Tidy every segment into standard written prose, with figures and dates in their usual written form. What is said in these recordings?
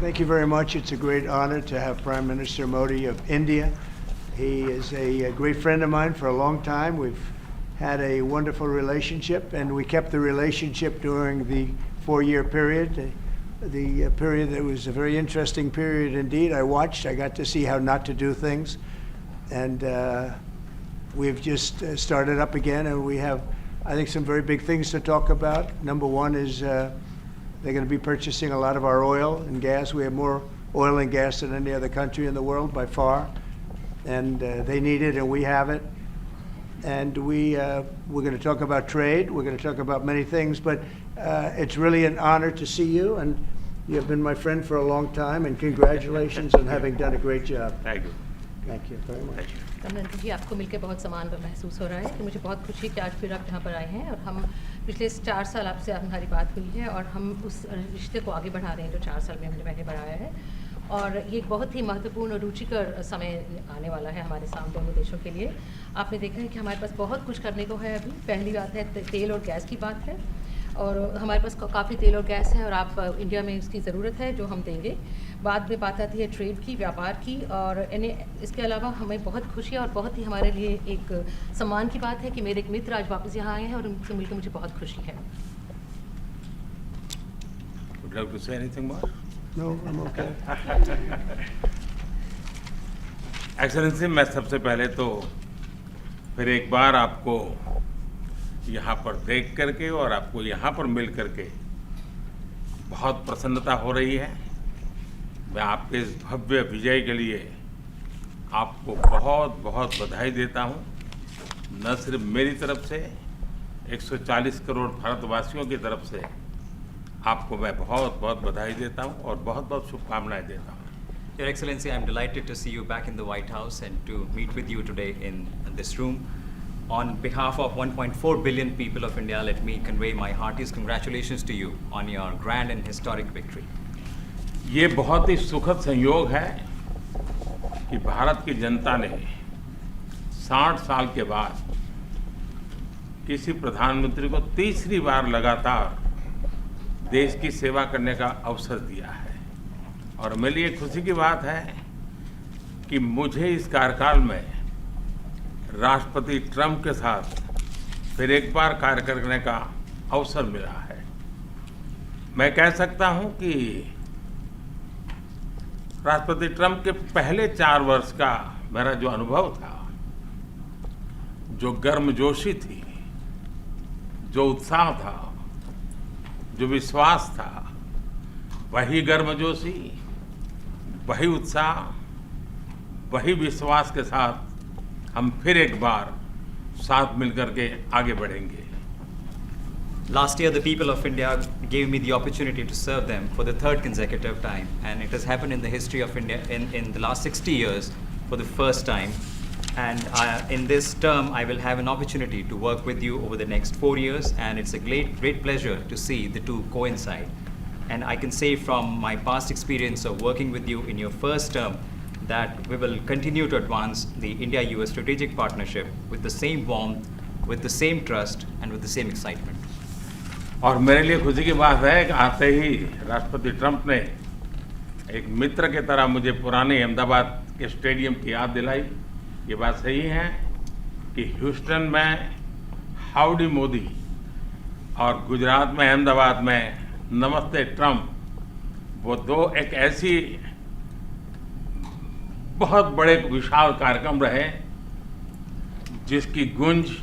Thank you very much. It's a great honor to have Prime Minister Modi of India. He is a great friend of mine for a long time. We've had a wonderful relationship, and we kept the relationship during the 4-year period. The period that was a very interesting period indeed. I got to see how not to do things, and we've just started up again, and we have, I think, some very big things to talk about. Number one is they're going to be purchasing a lot of our oil and gas. We have more oil and gas than any other country in the world by far, and they need it, and we have it. And we're going to talk about trade. We're going to talk about many things, but it's really an honor to see you, and you have been my friend for a long time, and congratulations on having done a great job. Thank you. Thank you very much. Kamlendra जी, आपको मिलकर बहुत समान महसूस हो रहा है कि मुझे बहुत खुशी है कि आज फिर आप यहाँ पर आए हैं, और हम पिछले 4 साल आपसे हमारी बात हुई है, और हम उस रिश्ते को आगे बढ़ा रहे हैं जो 4 साल में मैंने बढ़ाया है। और ये एक बहुत ही महत्वपूर्ण और रुचिकर समय आने वाला है हमारे सामने दोनों देशों के लिए। आपने देखा है कि हमारे पास बहुत कुछ करने को है अभी। पहली बात है तेल और गैस की बात है, और हमारे पास काफ़ी तेल और गैस है, और आप इंडिया में इसकी ज़रूरत है जो हम देंगे। बाद में बात आती है ट्रेड की, व्यापार की, और इसके अलावा हमें बहुत खुशी है और बहुत ही हमारे लिए एक सम्मान की बात है कि मेरे एक मित्र आज वापस यहाँ आए हैं, और उनसे मिलकर मुझे बहुत खुशी है। Would you like to say anything more? No, I'm okay. Excellency, मैं सबसे पहले तो फिर एक बार आपको यहाँ पर देख करके और आपको यहाँ पर मिल करके बहुत प्रसन्नता हो रही है। मैं आपके इस भव्य विजय के लिए आपको बहुत बहुत बधाई देता हूँ। न सिर्फ मेरी तरफ से, 140 करोड़ भारतवासियों की तरफ से आपको मैं बहुत बहुत बधाई देता हूँ और बहुत बहुत शुभकामनाएं देता हूँ। Your Excellency, I am delighted to see you back in the White House and to meet with you today in this room. On behalf of 1.4 billion people of India, let me convey my heartiest congratulations to you on your grand and historic victory. ये बहुत ही सुखद संयोग है कि भारत की जनता ने 60 साल के बाद किसी प्रधानमंत्री को तीसरी बार लगातार देश की सेवा करने का अवसर दिया है। और मेरे लिए खुशी की बात है कि मुझे इस कार्यकाल में राष्ट्रपति ट्रंप के साथ फिर एक बार कार्य करने का अवसर मिला है। मैं कह सकता हूं कि राष्ट्रपति ट्रंप के पहले 4 वर्ष का मेरा जो अनुभव था, जो गर्मजोशी थी, जो उत्साह था, जो विश्वास था, वही गर्मजोशी, वही उत्साह, वही विश्वास के साथ हम फिर एक बार साथ मिलकर के आगे बढ़ेंगे। Last year, the people of India gave me the opportunity to serve them for the 3rd consecutive time, and it has happened in the history of India in the last 60 years for the first time. And in this term, I will have an opportunity to work with you over the next 4 years, and it's a great pleasure to see the two coincide. And I can say from my past experience of working with you in your first term that we will continue to advance the India-US strategic partnership with the same warmth, with the same trust, and with the same excitement. और मेरे लिए खुशी की बात है कि आते ही राष्ट्रपति ट्रंप ने एक मित्र की तरह मुझे पुराने अहमदाबाद के स्टेडियम की याद दिलाई। ये बात सही है कि ह्यूस्टन में हाउडी मोदी और गुजरात में अहमदाबाद में नमस्ते ट्रंप, वो दो एक ऐसी बहुत बड़े विशाल कार्यक्रम रहे जिसकी गूंज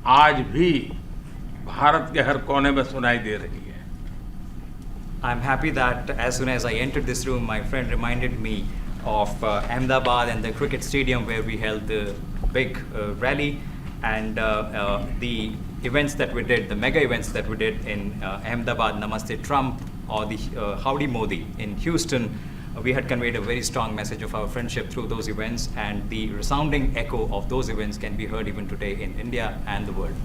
आज भी भारत के हर कोने में सुनाई दे रही है। I'm happy that as soon as I entered this room, my friend reminded me of Ahmedabad and the cricket stadium where we held the big rally, and the events that we did, the mega events that we did in Ahmedabad, Namaste Trump, or the Howdy Modi in Houston. We had conveyed a very strong message of our friendship through those events, and the resounding echo of those events can be heard even today in India and the world.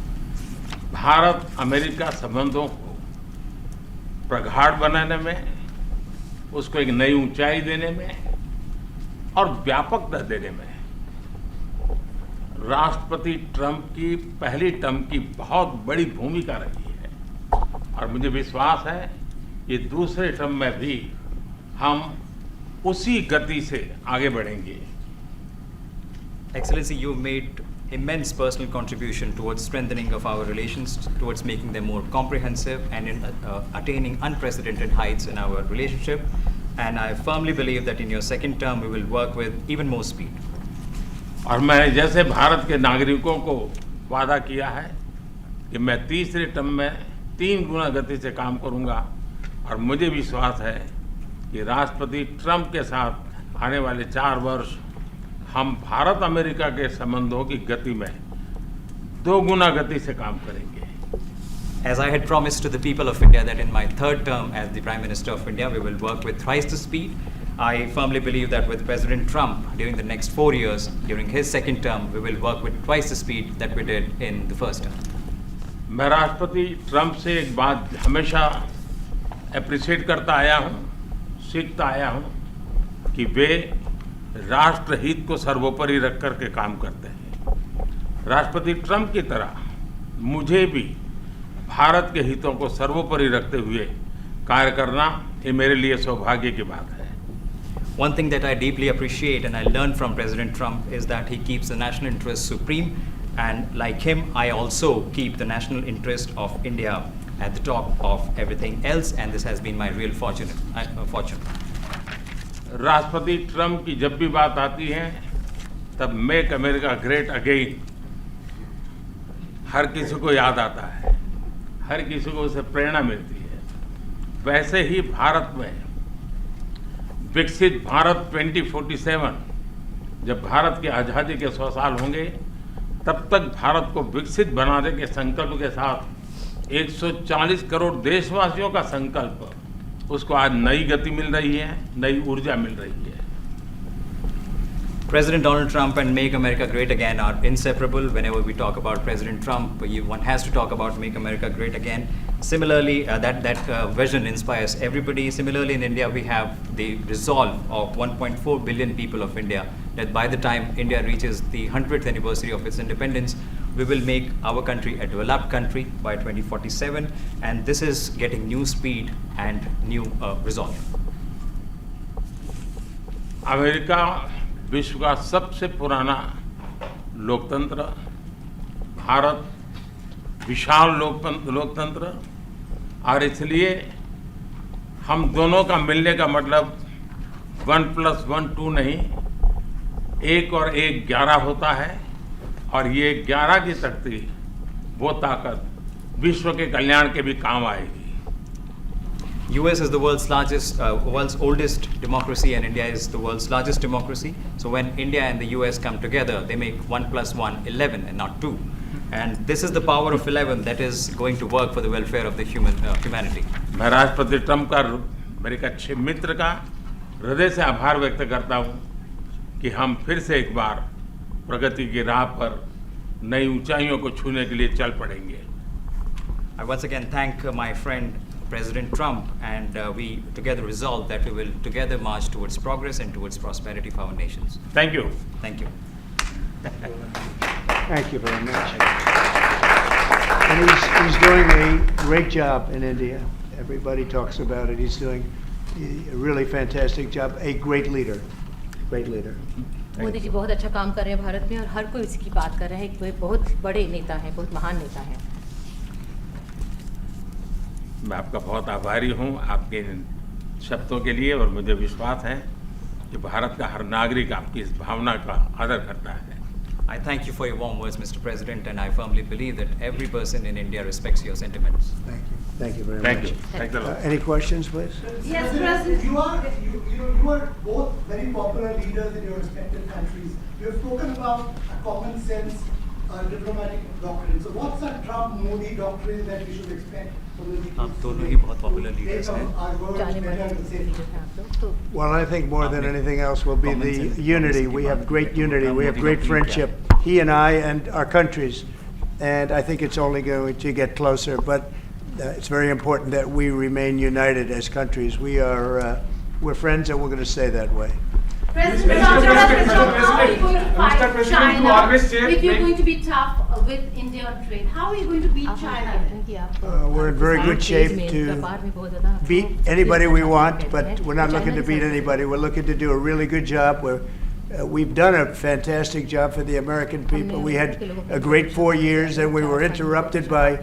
Bharat America संबंधों को प्रगाढ़ बनाने में, उसको एक नई ऊंचाई देने में और व्यापकता देने में राष्ट्रपति ट्रंप की पहली टर्म की बहुत बड़ी भूमिका रही है। और मुझे विश्वास है कि दूसरे टर्म में भी हम उसी गति से आगे बढ़ेंगे। Excellency, you made immense personal contribution towards strengthening of our relations, towards making them more comprehensive and in attaining unprecedented heights in our relationship. And I firmly believe that in your second term, we will work with even more speed. और मैं जैसे भारत के नागरिकों को वादा किया है कि मैं तीसरे टर्म में 3 गुना गति से काम करूंगा, और मुझे विश्वास है कि राष्ट्रपति ट्रंप के साथ आने वाले 4 वर्ष हम भारत अमेरिका के संबंधों की गति में 2 गुना गति से काम करेंगे। As I had promised to the people of India that in my third term as the Prime Minister of India, we will work with thrice the speed. I firmly believe that with President Trump during the next 4 years, during his second term, we will work with twice the speed that we did in the first term. मैं राष्ट्रपति Trump से एक बात हमेशा appreciate करता आया हूँ, सीखता आया हूँ कि वे राष्ट्रहित को सर्वोपरि रख कर के काम करते हैं। राष्ट्रपति ट्रंप की तरह मुझे भी भारत के हितों को सर्वोपरि रखते हुए कार्य करना ये मेरे लिए सौभाग्य की बात है। One thing that I deeply appreciate and I learned from President Trump is that he keeps the national interest supreme, and like him, I also keep the national interest of India at the top of everything else, and this has been my real fortune. राष्ट्रपति Trump की जब भी बात आती है तब make America great again हर किसी को याद आता है, हर किसी को उससे प्रेरणा मिलती है। वैसे ही भारत में विकसित भारत 2047, जब भारत की आज़ादी के 100 साल होंगे, तब तक भारत को विकसित बनाने के संकल्प के साथ 140 करोड़ देशवासियों का संकल्प, उसको आज नई गति मिल रही है, नई ऊर्जा मिल रही है। President Donald Trump and Make America Great Again are inseparable. Whenever we talk about President Trump, one has to talk about Make America Great Again. Similarly, that vision inspires everybody. Similarly, in India, we have the resolve of 1.4 billion people of India that by the time India reaches the 100th anniversary of its independence, we will make our country a developed country by 2047. And this is getting new speed and new resolve. America विश्व का सबसे पुराना लोकतंत्र, भारत विशाल लोकतंत्र, और इसलिए हम दोनों का मिलने का मतलब 1+1 2 नहीं, 1 और 1 11 होता है, और ये 11 की शक्ति, वो ताकत विश्व के कल्याण के भी काम आएगी। US is the world's oldest democracy, and India is the world's largest democracy. So when India and the US come together, they make 1+1 11 and not 2. And this is the power of 11 that is going to work for the welfare of the humanity. मैं राष्ट्रपति Trump का, मेरे एक अच्छे मित्र का हृदय से आभार व्यक्त करता हूँ कि हम फिर से एक बार प्रगति की राह पर नई ऊंचाइयों को छूने के लिए चल पड़ेंगे। I once again thank my friend President Trump, and we together resolve that we will together march towards progress and towards prosperity for our nations. Thank you. Thank you. Thank you very much. And he's doing a great job in India. Everybody talks about it. He's doing a really fantastic job. A great leader. Great leader. Modi ji बहुत अच्छा काम कर रहे हैं भारत में, और हर कोई इसकी बात कर रहा है कि वे बहुत बड़े नेता हैं, बहुत महान नेता हैं। मैं आपका बहुत आभारी हूँ आपके शब्दों के लिए, और मुझे विश्वास है कि भारत का हर नागरिक आपकी इस भावना का आदर करता है। I thank you for your warm words, Mr. President, and I firmly believe that every person in India respects your sentiments. Thank you. Thank you very Thank much. you. Thanks a lot. Any questions, please? Yes, President. You are both very popular leaders in your respective countries. You have spoken about a common sense diplomatic doctrine. So what's a Trump-Modi doctrine that we should expect from the आप दोनों ही बहुत popular leaders हैं। जाने माने leader हैं आप लोग, तो Well, I think more than anything else will be Common the sense unity. diplomacy We की have बात great की। unity. We have Modi great का friendship, he and I and our countries. And I think it's only going to get closer. But it's very important that we remain united as countries. We're friends, and we're going to stay that way. President Trump, how are you going to Mr. fight President, you China always say if you're make- going to be tough with India on trade? How are you going to beat China then? We're in very good shape to beat anybody we want, but we're not looking to beat anybody. We're looking to do a really good job. We've done a fantastic job for the American people. We had a great 4 years, and we were interrupted by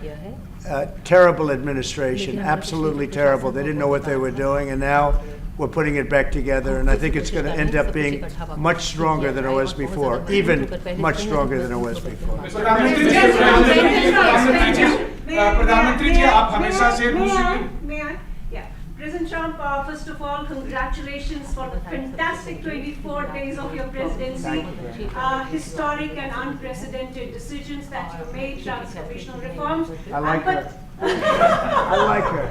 terrible administration, absolutely terrible. They didn't know what they were doing, and now we're putting it back together, and I think it's going to end up being much stronger than it was before, even much stronger than it was before. प्रधानमंत्री जी आप हमेशा से रूस May I? Yeah. President Trump, first of all, congratulations for the fantastic 24 days of your presidency. Historic and unprecedented decisions that you made, transformational reforms. I like her. I like her.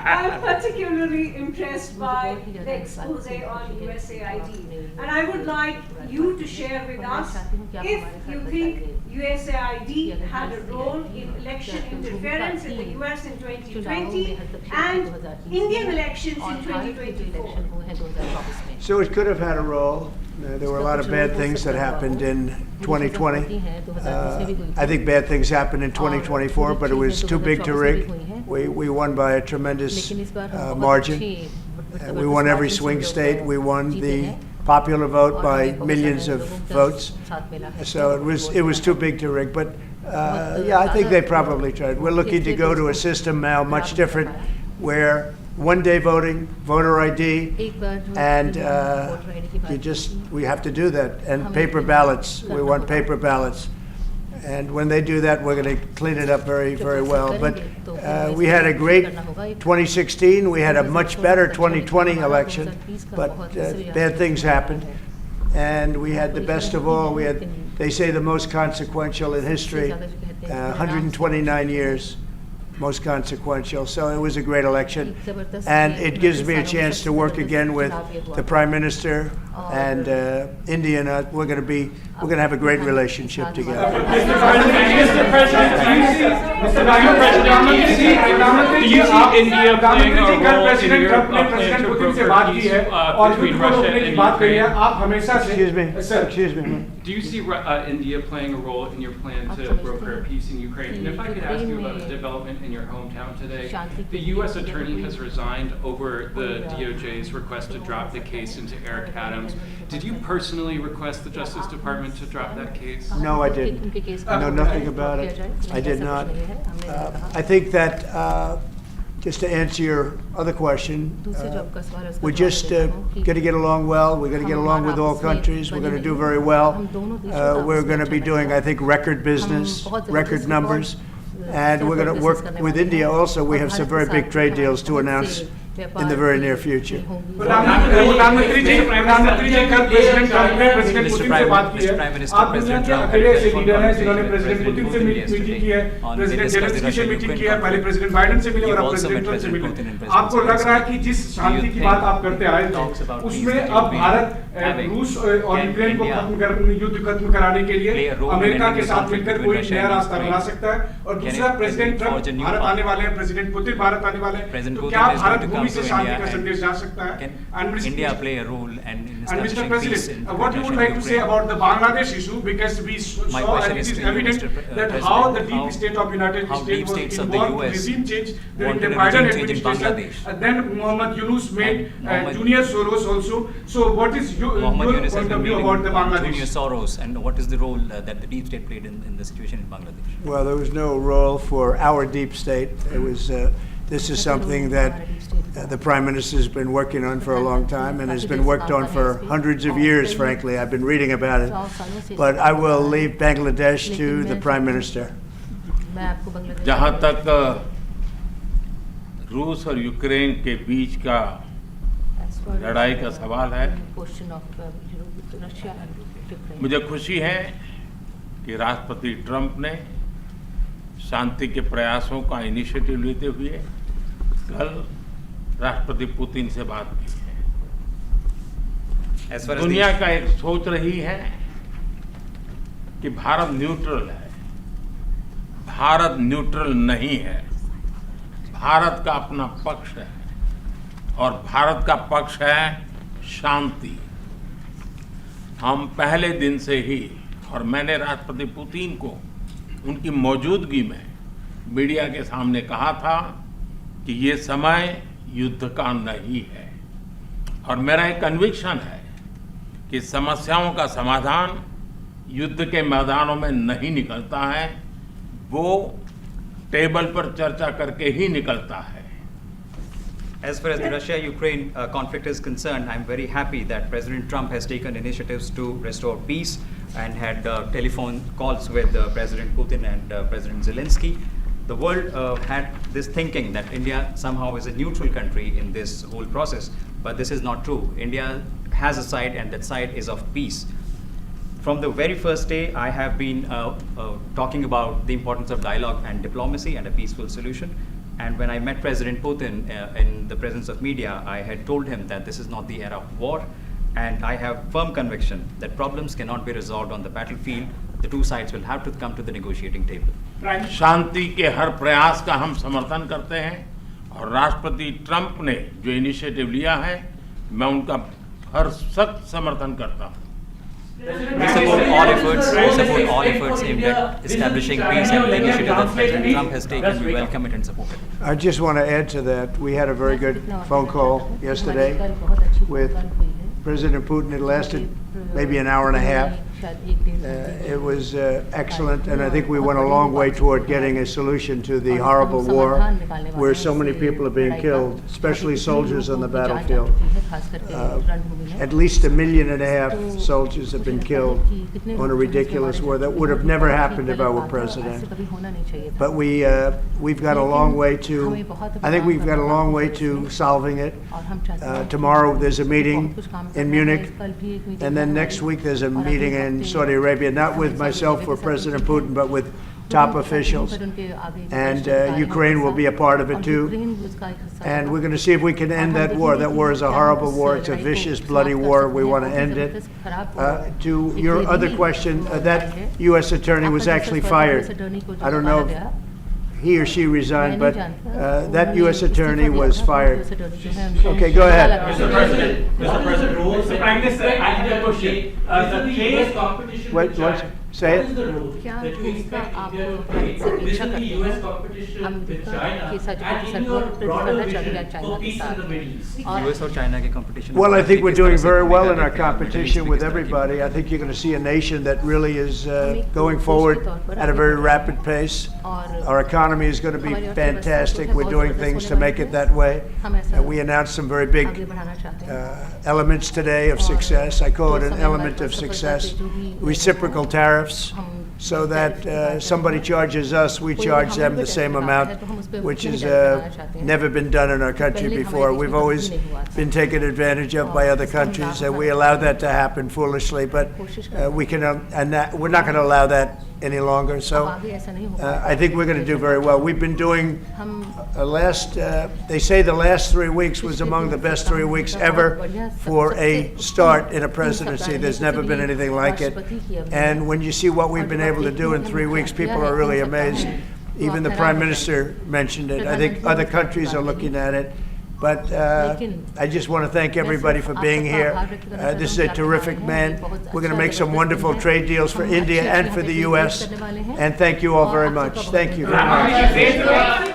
I'm particularly impressed by the expose on USAID. And I would like you to share with us if you think USAID had a role in election interference in the US in 2020 and Indian elections in 2024. So it could have had a role. There were a lot of bad things that happened in 2020. I think bad things happened in 2024, but it was too big to rig. We won by a tremendous margin. We won every swing state. We won the popular vote by millions of votes. So it was too big to rig. But yeah, I think they probably tried. We're looking to go to a system now much different, where one-day voting, voter ID, and we have to do that. And paper ballots. We want paper ballots. And when they do that, we're going to clean it up very, very well. But we had a great 2016. We had a much better 2020 election. But bad things happened. And we had the best of all. We had, they say, the most consequential in history, 129 years. Most consequential. So it was a great election, and it gives me a chance to work again with the Prime Minister and India. And we're going to have a great relationship together. Mr. President, do you see India playing a role in Europe playing to broker peace between Russia and Ukraine? Excuse me. Do you see India playing a role in your plan to broker a peace in Ukraine? And if I could ask you about a development in your hometown today, the U.S. attorney has resigned over the DOJ's request to drop the case into Eric Adams. Did you personally request the Justice Department to drop that case? No, I didn't. I know nothing about it. I did not. I think that, just to answer your other question, we're just going to get along well. We're going to get along with all countries. We're going to do very well. We're going to be doing, I think, record business, record numbers. And we're going to work with India also. We have some very big trade deals to announce in the very near future. प्रधानमंत्री जी कल president Trump ने president Putin से बात की है। आप दुनिया के अकेले ऐसे लीडर हैं जिन्होंने प्रेसिडेंट पुतिन से मीटिंग की है, प्रेसिडेंट जेलेंस्की से मीटिंग की है, पहले प्रेसिडेंट बाइडेन से मिले और अब प्रेसिडेंट ट्रम्प से मिले। आपको लग रहा है कि जिस शांति की बात आप करते आए थे, उसमें अब भारत रूस और यूक्रेन को युद्ध खत्म कराने के लिए अमेरिका के साथ मिलकर कोई नया रास्ता बना सकता है? और दूसरा, प्रेसिडेंट ट्रम्प भारत आने वाले हैं, प्रेसिडेंट पुतिन भारत आने वाले हैं, तो क्या भारत भूमि से शांति का संदेश जा सकता है? Can India play a role and in And Mr. establishing peace President, in what you would like to say about the Bangladesh issue, because we saw and it is evident that how the deep state of United States was involved in regime change during the Biden administration, and then Mohammed Yunus made Junior Soros also. So what is your point of view about the Bangladesh? Junior Soros, and what is the role that the deep state played in the situation in Bangladesh? Well, there was no role for our deep state. It was. This is something that the Prime Minister has been working on for a long time and has been worked on for hundreds of years, frankly. I've been reading about it. But I will leave Bangladesh to the Prime Minister. जहाँ तक रूस और Ukraine के बीच का लड़ाई का सवाल है, मुझे खुशी है कि राष्ट्रपति ट्रंप ने शांति के प्रयासों का इनिशिएटिव लेते हुए कल राष्ट्रपति पुतिन से बात की है। दुनिया का एक सोच रही है कि भारत न्यूट्रल है। भारत न्यूट्रल नहीं है। भारत का अपना पक्ष है और भारत का पक्ष है शांति। हम पहले दिन से ही, और मैंने राष्ट्रपति पुतिन को उनकी मौजूदगी में मीडिया के सामने कहा था कि ये समय युद्ध का नहीं है, और मेरा एक कन्विक्शन है कि समस्याओं का समाधान युद्ध के मैदानों में नहीं निकलता है, वो टेबल पर चर्चा करके ही निकलता है। As far as the Russia-Ukraine conflict is concerned, I'm very happy that President Trump has taken initiatives to restore peace and had telephone calls with President Putin and President Zelensky. The world had this thinking that India somehow is a neutral country in this whole process, but this is not true. India has a side, and that side is of peace. From the very first day, I have been talking about the importance of dialogue and diplomacy and a peaceful solution. And when I met President Putin in the presence of media, I had told him that this is not the era of war, and I have firm conviction that problems cannot be resolved on the battlefield. The two sides will have to come to the negotiating table. शांति के हर प्रयास का हम समर्थन करते हैं, और राष्ट्रपति Trump ने जो इनिशिएटिव लिया है, मैं उनका हर सख्त समर्थन करता हूँ। We support all efforts aimed at establishing peace, and the initiative that President Trump has taken, we welcome it and support it. I just want to add to that. We had a very good phone call yesterday with President Putin. It lasted maybe an hour and a half. It was excellent, and I think we went a long way toward getting a solution to the horrible war where so many people are being killed, especially soldiers on the battlefield. At least 1.5 million soldiers have been killed on a ridiculous war that would have never happened if I were president. But we've got a long way to, I think we've got a long way to solving it. Tomorrow there's a meeting in Munich, and then next week there's a meeting in Saudi Arabia, not with myself or President Putin, but with top officials. And Ukraine will be a part of it too. And we're going to see if we can end that war. That war is a horrible war. It's a vicious, bloody war. We want to end it. To your other question, that U.S. attorney was actually fired. I don't know if he or she resigned, but that U.S. attorney was fired. Okay, go ahead. Mr. President, rules. Mr. Prime Minister, I have a question. The U.S. competition with China. Say What is it. the role that you expect India to play? This is the U.S. competition with China and in your broader vision for peace in the Middle East. US और China के competition. Well, I think we're doing very well in our competition with everybody. I think you're going to see a nation that really is going forward at a very rapid pace. Our economy is going to be fantastic. We're doing things to make it that way. We announced some very big elements today of success. I call it an element of success. Reciprocal tariffs, so that somebody charges us, we charge them the same amount, which has never been done in our country before. We've always been taken advantage of by other countries, and we allow that to happen foolishly, but we can, we're not going to allow that any longer. So I think we're going to do very well. We've been doing they say the last 3 weeks was among the best 3 weeks ever for a start in a presidency. There's never been anything like it. And when you see what we've been able to do in 3 weeks, people are really amazed. Even the Prime Minister mentioned it. I think other countries are looking at it. But I just want to thank everybody for being here. This is a terrific man. We're going to make some wonderful trade deals for India and for the U.S. And thank you all very much. Thank you very much.